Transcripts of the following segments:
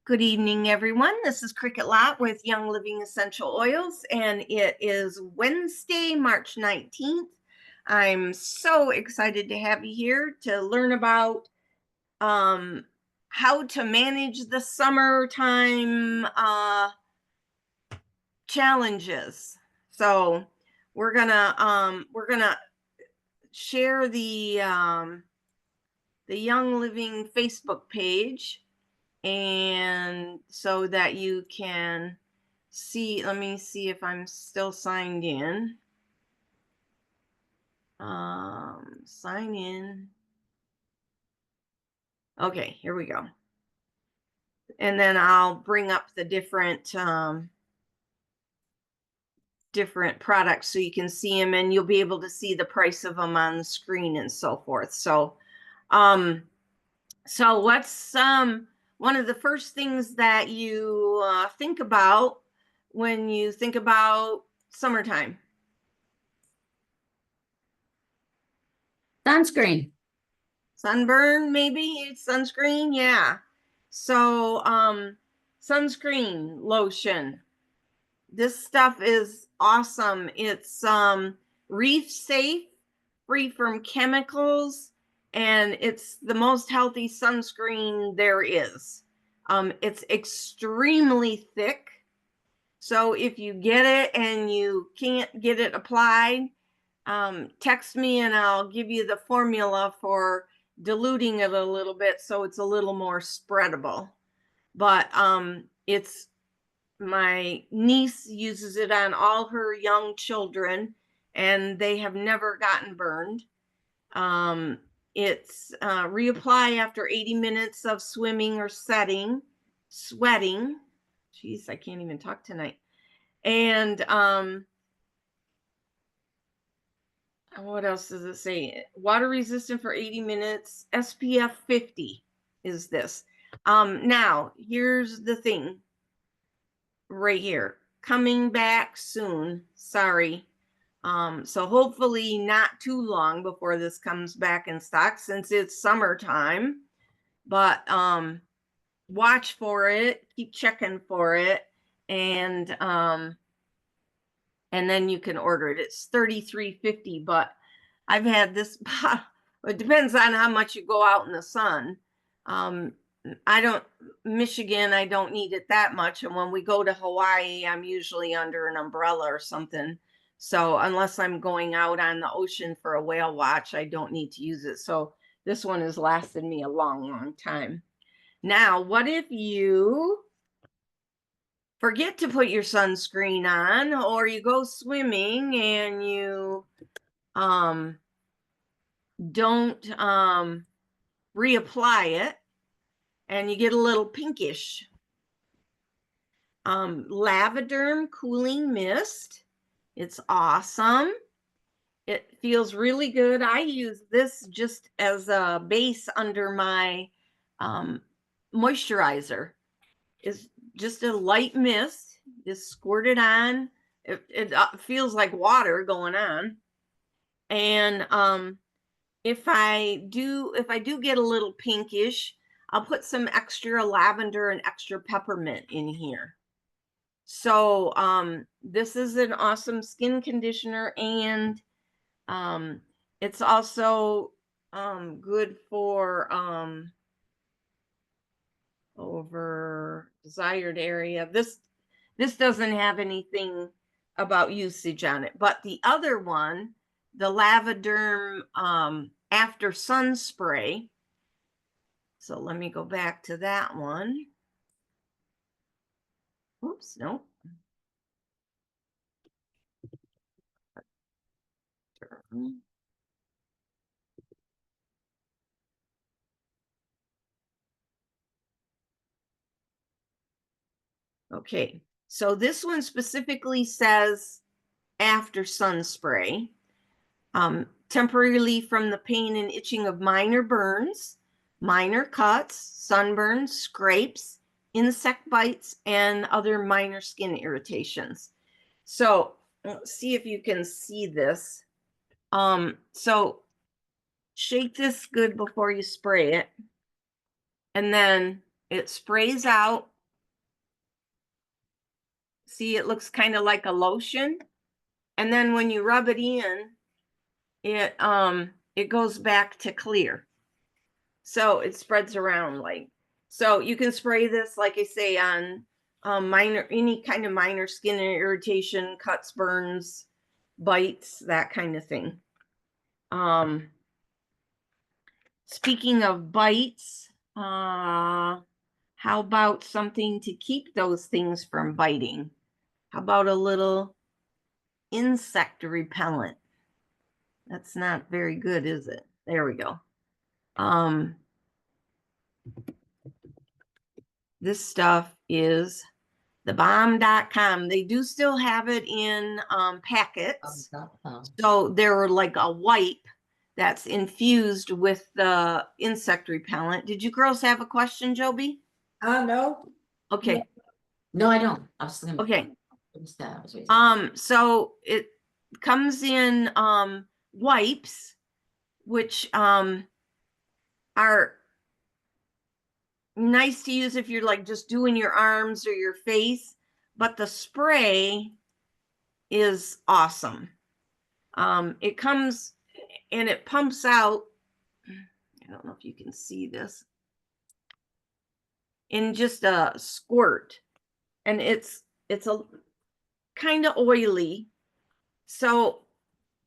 Good evening, everyone. This is Cricket Lot with Young Living Essential Oils, and it is Wednesday, March 19th. I'm so excited to have you here to learn about how to manage the summertime challenges. So we're gonna share the Young Living Facebook page, and so that you can see. Let me see if I'm still signed in. Sign in. Okay, here we go. And then I'll bring up the different products so you can see them, and you'll be able to see the price of them on the screen and so forth. So what's one of the first things that you think about when you think about summertime? Sunscreen. Sunburn, maybe sunscreen. Yeah. So sunscreen lotion. This stuff is awesome. It's reef safe, free from chemicals, and it's the most healthy sunscreen there is. It's extremely thick. So if you get it and you can't get it applied, text me and I'll give you the formula for diluting it a little bit so it's a little more spreadable. But it's my niece uses it on all her young children, and they have never gotten burned. It's reapply after 80 minutes of swimming or sweating. Jeez, I can't even talk tonight. And what else does it say? Water resistant for 80 minutes. SPF 50 is this. Now, here's the thing right here. Coming back soon. Sorry. So hopefully not too long before this comes back in stock, since it's summertime. But watch for it. Keep checking for it. And then you can order it. It's $33.50, but I've had this. It depends on how much you go out in the sun. Michigan, I don't need it that much. And when we go to Hawaii, I'm usually under an umbrella or something. So unless I'm going out on the ocean for a whale watch, I don't need to use it. So this one has lasted me a long, long time. Now, what if you forget to put your sunscreen on, or you go swimming and you don't reapply it and you get a little pinkish? Lavaderm cooling mist. It's awesome. It feels really good. I use this just as a base under my moisturizer. It's just a light mist. Just squirt it on. It feels like water going on. And if I do get a little pinkish, I'll put some extra lavender and extra peppermint in here. So this is an awesome skin conditioner, and it's also good for over desired area. This doesn't have anything about usage on it, but the other one, the Lavaderm after sun spray. So let me go back to that one. Oops, no. Okay, so this one specifically says after sun spray, temporary relief from the pain and itching of minor burns, minor cuts, sunburns, scrapes, insect bites, and other minor skin irritations. So let's see if you can see this. So shake this good before you spray it, and then it sprays out See, it looks kind of like a lotion. And then when you rub it in, it goes back to clear. So it spreads around like, so you can spray this, like I say, on any kind of minor skin irritation, cuts, burns, bites, that kind of thing. Speaking of bites, how about something to keep those things from biting? How about a little insect repellent? That's not very good, is it? There we go. This stuff is thebomb.com. They do still have it in packets. So they're like a wipe that's infused with the insect repellent. Did you girls have a question, Joby? No. Okay. No, I don't. I was okay. So it comes in wipes, which are nice to use if you're like just doing your arms or your face, but the spray is awesome. It comes and it pumps out. I don't know if you can see this, in just a squirt, and it's a kind of oily. So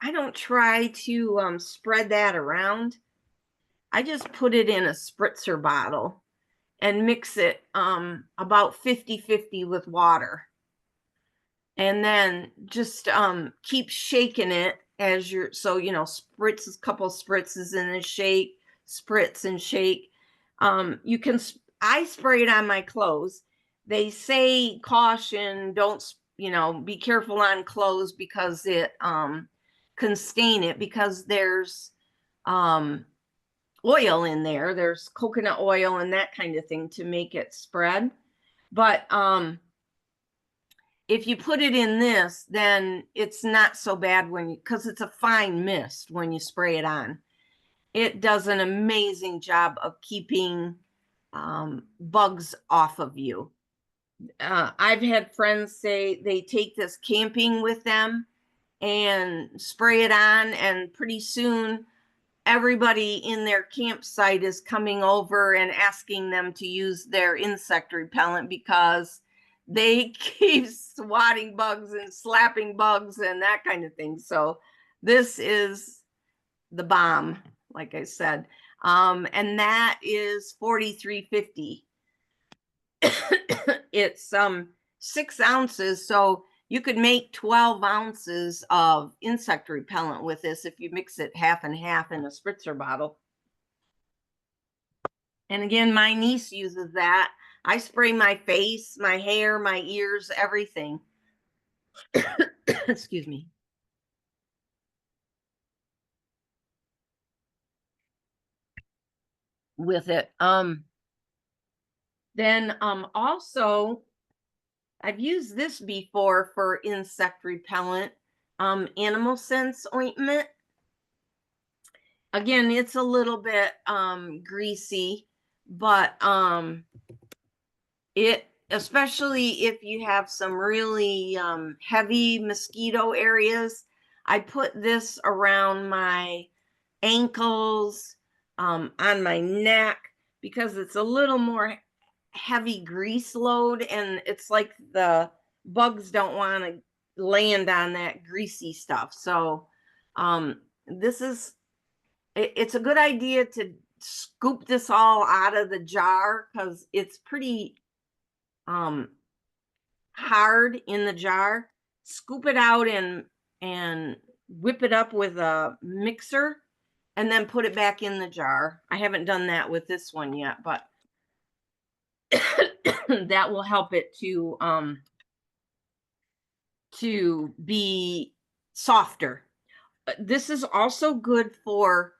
I don't try to spread that around. I just put it in a spritzer bottle and mix it about 50-50 with water. And then just keep shaking it as you're, so, you know, spritz, a couple spritzes and then shake, spritz and shake. You can, I spray it on my clothes. They say caution, don't, you know, be careful on clothes because it can stain it, because there's oil in there. There's coconut oil and that kind of thing to make it spread. But if you put it in this, then it's not so bad when you, because it's a fine mist when you spray it on. It does an amazing job of keeping bugs off of you. I've had friends say they take this camping with them and spray it on, and pretty soon everybody in their campsite is coming over and asking them to use their insect repellent because they keep swatting bugs and slapping bugs and that kind of thing. So this is the bomb, like I said. And that is $43.50. It's 6 ounces, so you could make 12 ounces of insect repellent with this if you mix it half and half in a spritzer bottle. And again, my niece uses that. I spray my face, my hair, my ears, everything. Excuse me. With it. Then also, I've used this before for insect repellent, Animal Sense ointment. Again, it's a little bit greasy, but it, especially if you have some really heavy mosquito areas, I put this around my ankles, on my neck, because it's a little more heavy grease load, and it's like the bugs don't want to land on that greasy stuff. So this is, it's a good idea to scoop this all out of the jar because it's pretty hard in the jar. Scoop it out and whip it up with a mixer and then put it back in the jar. I haven't done that with this one yet, but that will help it to be softer. This is also good for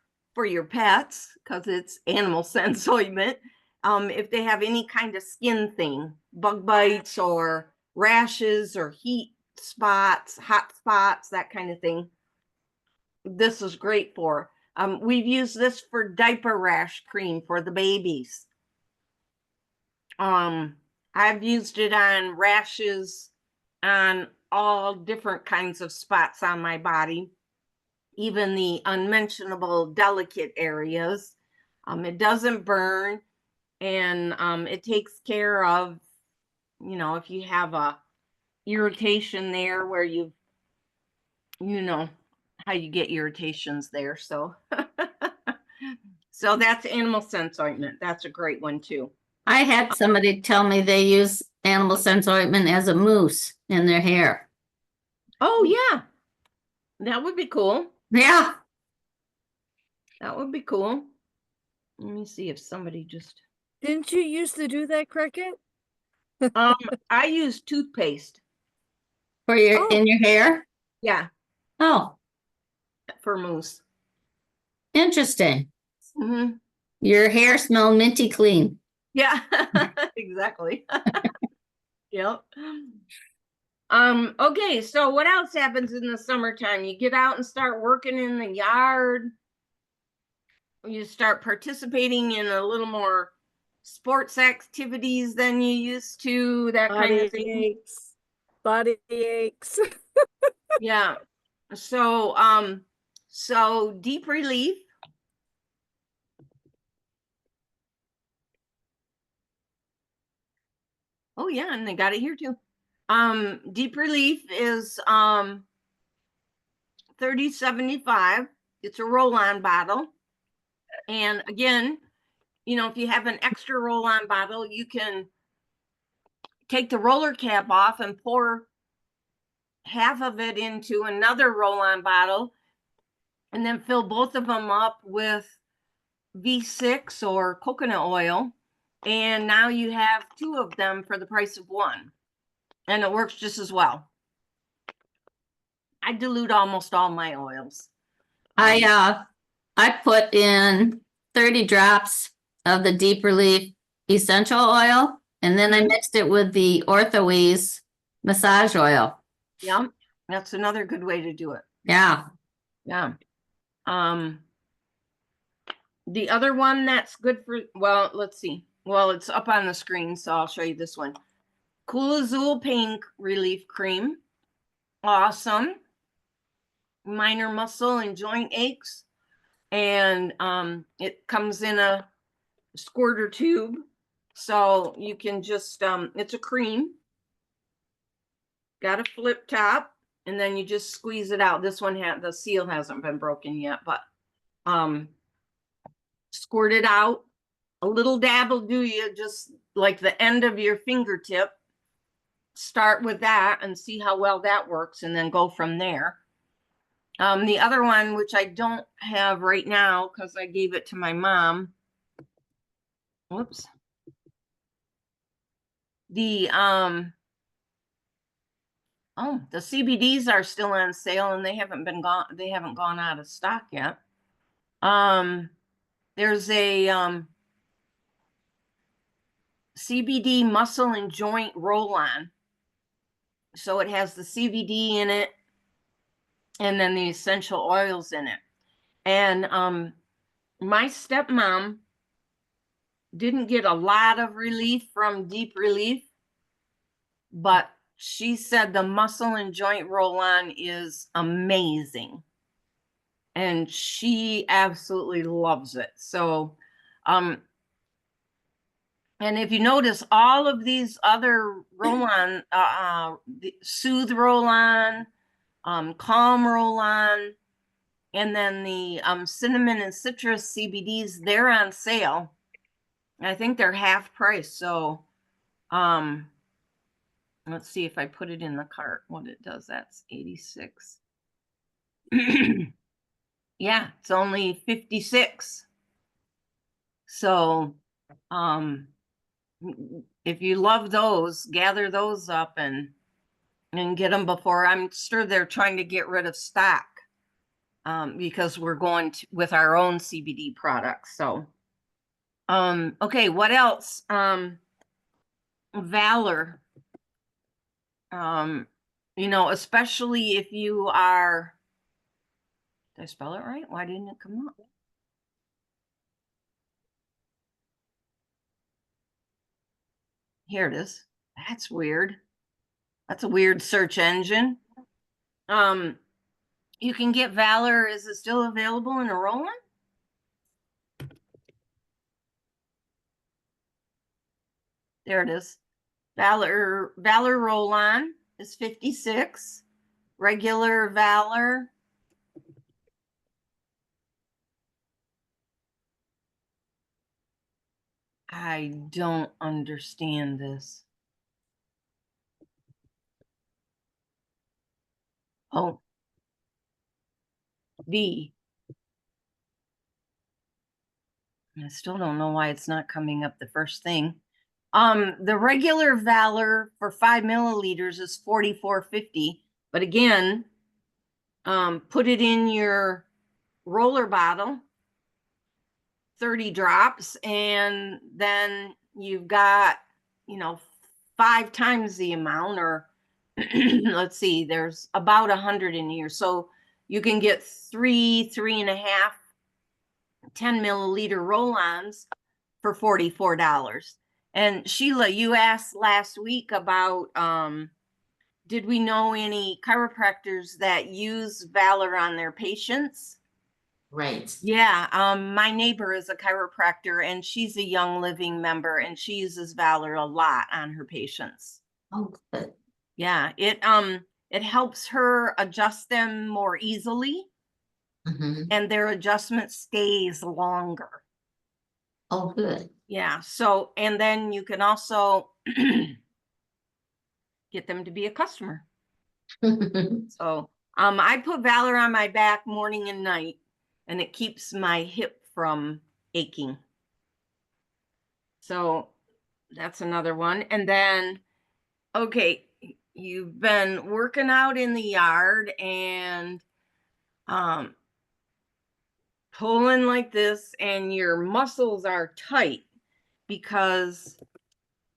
your pets because it's Animal Sense ointment. If they have any kind of skin thing, bug bites or rashes or heat spots, hot spots, that kind of thing, this is great for. We've used this for diaper rash cream for the babies. I've used it on rashes on all different kinds of spots on my body, even the unmentionable delicate areas. It doesn't burn, and it takes care of, if you have a irritation there where you know how you get irritations there. So so that's Animal Sense ointment. That's a great one too. I had somebody tell me they use Animal Sense ointment as a mousse in their hair. Oh yeah, that would be cool. Yeah. That would be cool. Let me see if somebody just Didn't you used to do that, Cricket? um I use toothpaste. For your, Oh. in your hair? Yeah, Oh, for mousse. interesting. Hmm. Your hair smelled minty clean. Yeah, exactly. Yep. Okay, so what else happens in the summertime? You get out and start working in the yard. You start participating in a little more sports activities than you used to, that kind Body of thing. aches. Body aches. Yeah. So, so Deep Relief. Oh yeah, and they got it here too. Deep Relief is $30.75. It's a roll-on bottle. And again, if you have an extra roll-on bottle, you can take the roller cap off and pour half of it into another roll-on bottle, and then fill both of them up with V6 or coconut oil. And now you have two of them for the price of one. And it works just as well. I dilute almost all my oils. I put in 30 drops of the Deep Relief essential oil, and then I mixed it with the Ortho-Ease massage oil. Yeah, that's another good way to do it. Yeah. Yeah. The other one that's good for, well, let's see. Well, it's up on the screen, so I'll show you this one. Cool Azul Pain Relief Cream. Awesome. Minor muscle and joint aches. And it comes in a squirter tube. So you can just, it's a cream. Got a flip top, and then you just squeeze it out. This one the seal hasn't been broken yet, but squirt it out. A little dab will do you, just like the end of your fingertip. Start with that and see how well that works, and then go from there. The other one, which I don't have right now because I gave it to my mom. Whoops. The the CBDs are still on sale, and they haven't gone out of stock yet. There's a CBD muscle and joint roll-on. So it has the CBD in it and then the essential oils in it. And my stepmom didn't get a lot of relief from Deep Relief, but she said the muscle and joint roll-on is amazing. And she absolutely loves it. So, and if you notice, all of these other roll-on, the Soothe roll-on, Calm roll-on, and then the cinnamon and citrus CBDs, they're on sale. I think they're half price. So, let's see if I put it in the cart, what it does. That's 86. Yeah, it's only 56. So, if you love those, gather those up and get them before, I'm sure they're trying to get rid of stock, because we're going with our own CBD products. So, okay, what else? Valor. Especially if you are, did I spell it right? Why didn't it come up? Here it is. That's weird. That's a weird search engine. You can get Valor. Is it still available in a roll-on? There it is. Valor roll-on is 56. Regular Valor. I don't understand this. Oh. V. I still don't know why it's not coming up the first thing. The regular Valor for 5 milliliters is $44.50. But again, put it in your roller bottle, 30 drops, and then you've got, 5 times the amount, or let's see, there's about 100 in here. So you can get 3.5, 10 milliliter roll-ons for $44. And Sheila, you asked last week about, did we know any chiropractors that use Valor on their patients? Right. Yeah, my neighbor is a chiropractor and she's a Young Living member and she uses Valor a lot on her patients. Oh, good. Yeah, it helps her adjust them more easily Mhm. and their adjustment stays longer. Oh, good. Yeah, so, and then you can also get them to be a customer. So, I put Valor on my back morning and night, and it keeps my hip from aching. So that's another one. And then, okay, you've been working out in the yard and pulling like this, and your muscles are tight because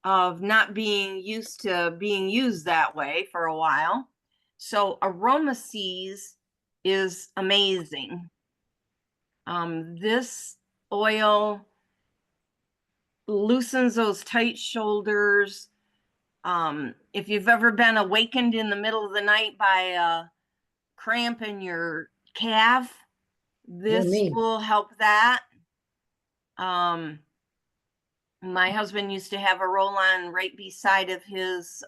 of not being used to being used that way for a while. So AromaSeize is amazing. This oil loosens those tight shoulders. If you've ever been awakened in the middle of the night by a cramp in your calf, this will help that. My husband used to have a roll-on right beside of his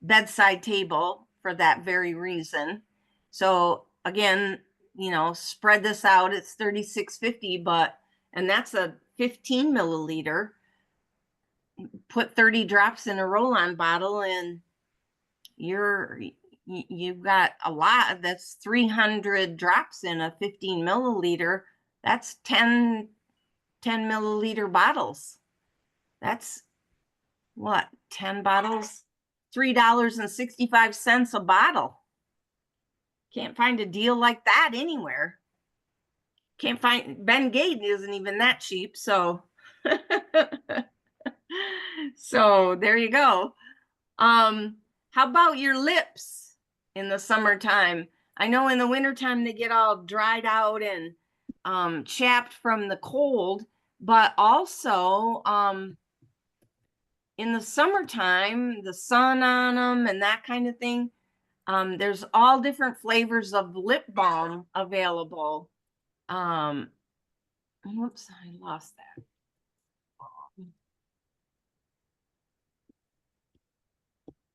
bedside table for that very reason. So again, spread this out. It's $36.50, and that's a 15 milliliter. Put 30 drops in a roll-on bottle and you've got a lot. That's 300 drops in a 15 milliliter. That's 10 milliliter bottles. That's what, 10 bottles, $3.65 a bottle. Can't find a deal like that anywhere. Can't find, Bengay isn't even that cheap. So so there you go. How about your lips in the summertime? I know in the wintertime they get all dried out and chapped from the cold, but also in the summertime, the sun on them and that kind of thing. There's all different flavors of lip balm available. Whoops, I lost that.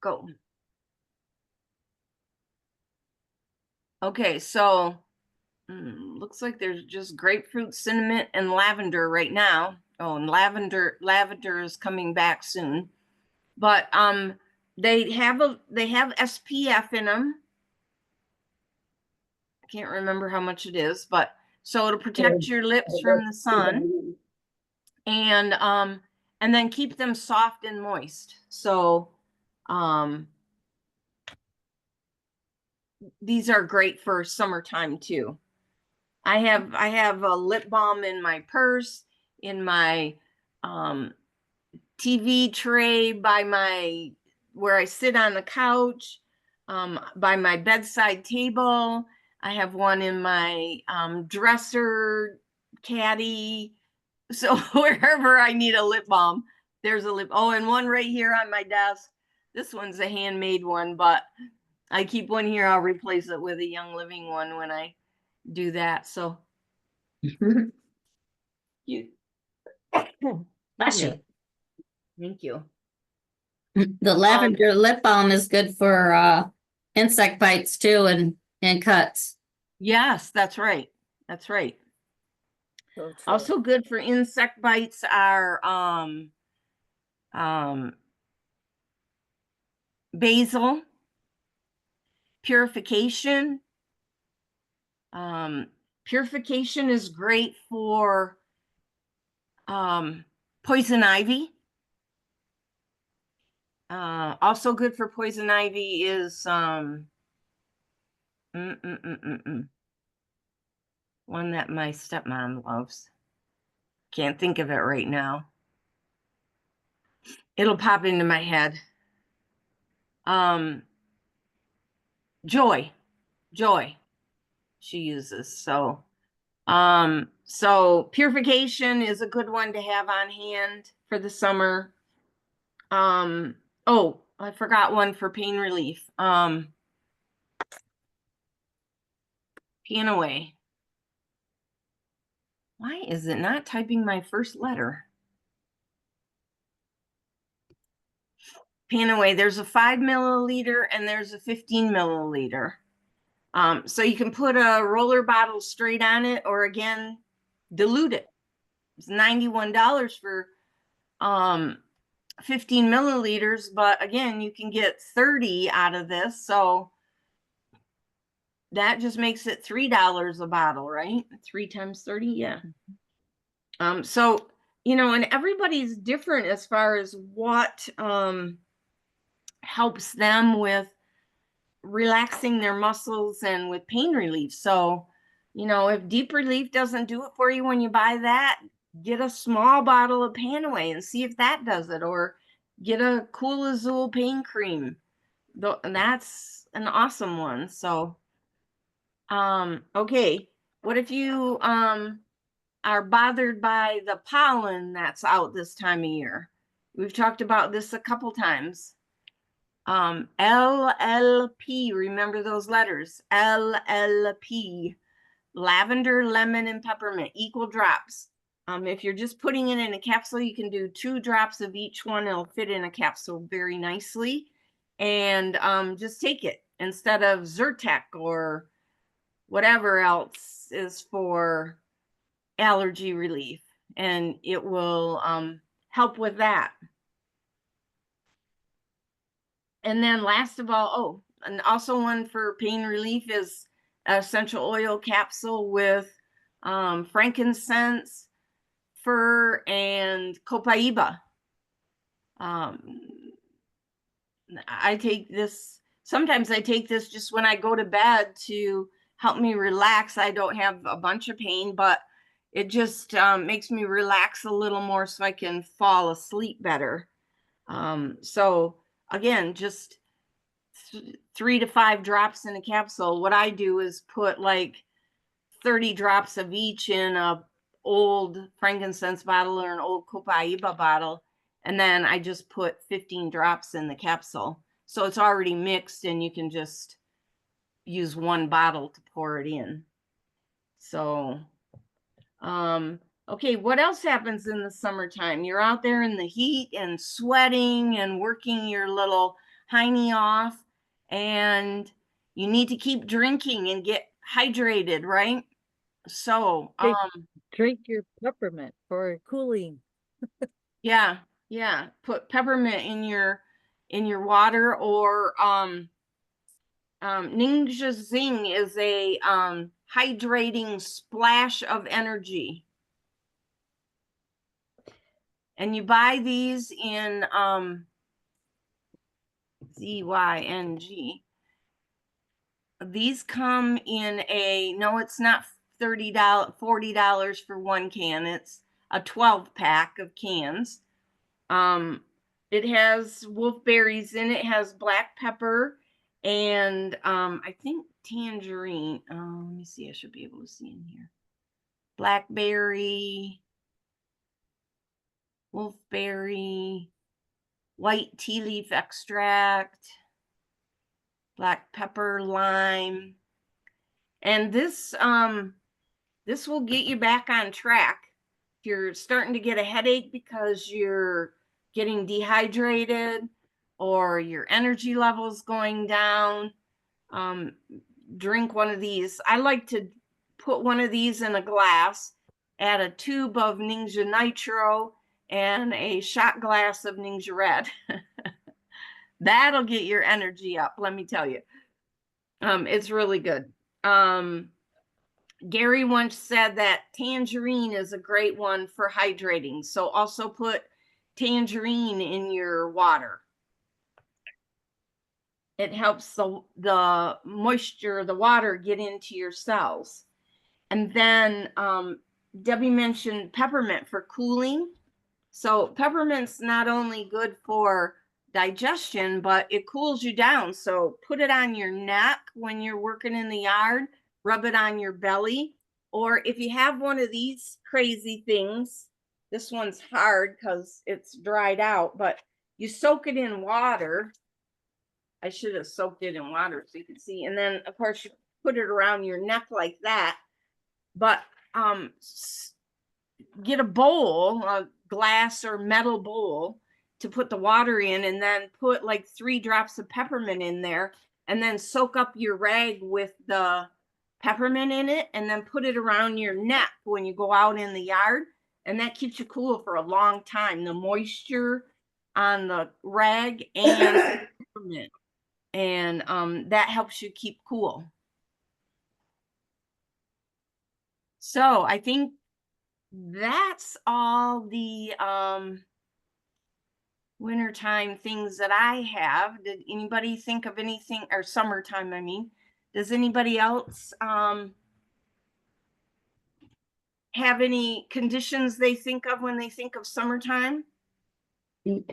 Go. Okay, so looks like there's just grapefruit, cinnamon, and lavender right now. Oh, and lavender is coming back soon. But they have SPF in them. I can't remember how much it is, but so it'll protect your lips from the sun. And then keep them soft and moist. So these are great for summertime too. I have a lip balm in my purse, in my TV tray, by where I sit on the couch, by my bedside table. I have one in my dresser caddy. So wherever I need a lip balm, there's a lip. Oh, and one right here on my desk. This one's a handmade one, but I keep one here. I'll replace it with a Young Living one when I do that. So you. Bless you. Thank you. The lavender lip balm is good for insect bites too and cuts. Yes, that's right. That's right. So true. Also good for insect bites are basil, purification. Purification is great for poison ivy. Also good for poison ivy is one that my stepmom loves. Can't think of it right now. It'll pop into my head. Joy she uses. So purification is a good one to have on hand for the summer. Oh, I forgot one for pain relief. Panaway. Why is it not typing my first letter? Panaway, there's a 5 milliliter and there's a 15 milliliter. So you can put a roller bottle straight on it, or again, dilute it. It's $91 for 15 milliliters, but again, you can get 30 out of this. So that just makes it $3 a bottle, right? 3 times 30, yeah. So, you know, and everybody's different as far as what helps them with relaxing their muscles and with pain relief. So, you know, if Deep Relief doesn't do it for you when you buy that, get a small bottle of Panaway and see if that does it, or get a Cool Azul pain cream. And that's an awesome one. So, okay, what if you are bothered by the pollen that's out this time of year? We've talked about this a couple times. LLP, remember those letters, LLP, lavender, lemon, and peppermint, equal drops. If you're just putting it in a capsule, you can do 2 drops of each one. It'll fit in a capsule very nicely. And just take it instead of Zyrtec or whatever else is for allergy relief. And it will help with that. And then last of all, oh, and also one for pain relief is essential oil capsule with frankincense, fir, and copaiba. I take this, sometimes I take this just when I go to bed to help me relax. I don't have a bunch of pain, but it just makes me relax a little more so I can fall asleep better. So again, just 3 to 5 drops in a capsule. What I do is put like 30 drops of each in a old frankincense bottle or an old copaiba bottle, and then I just put 15 drops in the capsule. So it's already mixed and you can just use one bottle to pour it in. So okay, what else happens in the summertime? You're out there in the heat and sweating and working your little hiney off, and you need to keep drinking and get hydrated, right? So, Drink your peppermint for cooling. yeah, put peppermint in your water, or Ninja Zing is a hydrating splash of energy. And you buy these in ZYNG. These come in a, no, it's not $30, $40 for 1 can. It's a 12 pack of cans. It has wolfberries in it, has black pepper, and I think tangerine. Let me see, I should be able to see in here. Blackberry, wolfberry, white tea leaf extract, black pepper, lime. And this will get you back on track. If you're starting to get a headache because you're getting dehydrated or your energy levels going down, drink one of these. I like to put one of these in a glass, add a tube of Ningxia Nitro and a shot glass of Ningxia Red. That'll get your energy up, let me tell you. It's really good. Gary once said that tangerine is a great one for hydrating. So also put tangerine in your water. It helps the moisture, the water get into your cells. And then Debbie mentioned peppermint for cooling. So peppermint's not only good for digestion, but it cools you down. So put it on your neck when you're working in the yard, rub it on your belly. Or if you have one of these crazy things, this one's hard because it's dried out, but you soak it in water. I should have soaked it in water so you could see. And then of course you put it around your neck like that. But get a bowl, a glass or metal bowl to put the water in, and then put like 3 drops of peppermint in there, and then soak up your rag with the peppermint in it, and then put it around your neck when you go out in the yard. And that keeps you cool for a long time. The moisture on the rag and peppermint. And that helps you keep cool. So I think that's all the wintertime things that I have. Did anybody think of anything, or summertime, I mean? Does anybody else have any conditions they think of when they think of summertime? Sounded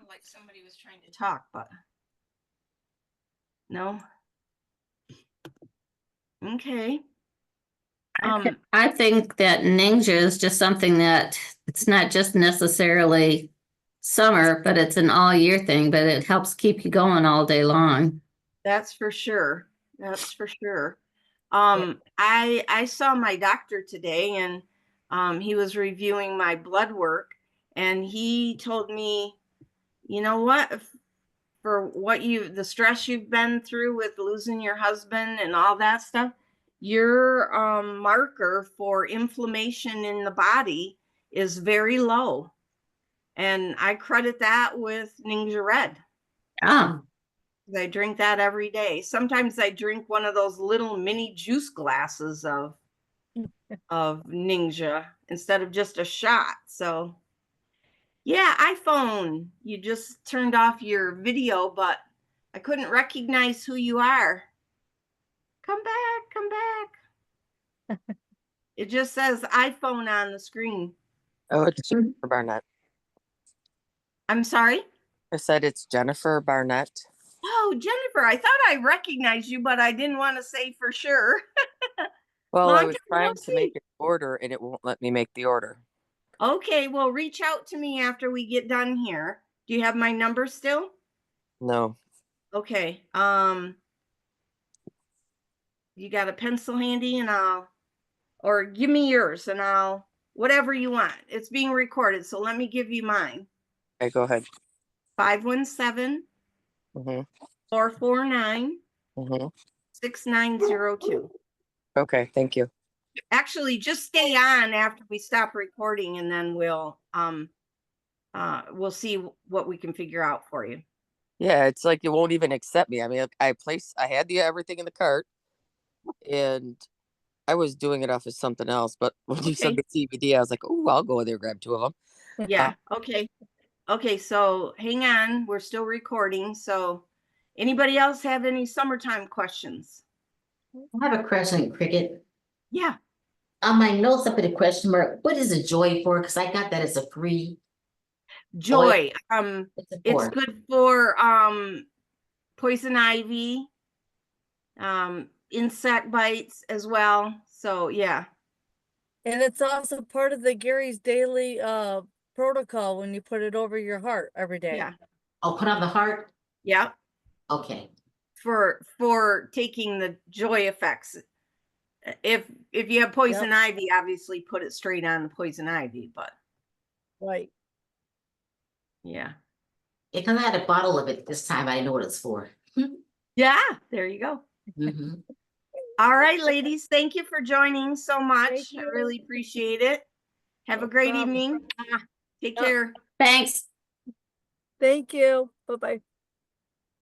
like somebody was trying to talk, but no. Okay. I think that Ningxia is just something that it's not just necessarily summer, but it's an all year thing, but it helps keep you going all day long. That's for sure. That's for sure. I saw my doctor today, and he was reviewing my blood work, and he told me, you know what, for what the stress you've been through with losing your husband and all that stuff, your marker for inflammation in the body is very low. And I credit that with Ningxia Red. Ah, I drink that every day. Sometimes I drink one of those little mini juice glasses of Ningxia instead of just a shot. So yeah, iPhone, you just turned off your video, but I couldn't recognize who you are. Come back, come back. It just says iPhone on the screen. Oh, it's Jennifer Barnett. I'm sorry? I said it's Jennifer Barnett. Oh, Jennifer, I thought I recognized you, but I didn't want to say for sure. Well, Long I was time trying no to see. make an order and it won't let me make the order. Okay, well, reach out to me after we get done here. Do you have my number still? No. Okay. You got a pencil handy, and or give me yours and whatever you want. It's being recorded, so let me give you mine. Okay, go ahead. 517 Mm-hmm. 449 Mm-hmm. 6902. Okay, thank you. Actually, just stay on after we stop recording, and then we'll see what we can figure out for you. Yeah, it's like it won't even accept me. I mean, I had everything in the cart, and I was doing it off of something else. But when you said the CBD, I was like, oh, I'll go in there and grab 2 of them. Yeah. Okay. Okay. So hang on. We're still recording. So anybody else have any summertime questions? I have a question, Cricket. Yeah. On my notes, I put a question mark. What is a joy for? Because I got that as a free. Joy. It's It's good for poison ivy, insect bites as well. So yeah. And it's also part of the Gary's daily protocol when you put it over your heart every day. Yeah, Oh, put on the heart? yeah, Okay. for taking the joy effects. If you have poison ivy, obviously put it straight on the poison ivy, but Right. yeah. Because I had a bottle of it this time, I didn't know what it's for. Yeah, there you go. Mhm. All right, ladies, thank you for joining so much. I you. really appreciate it. Have a No great problem. evening. Take Yep. care. Thanks. Thank you. Bye-bye.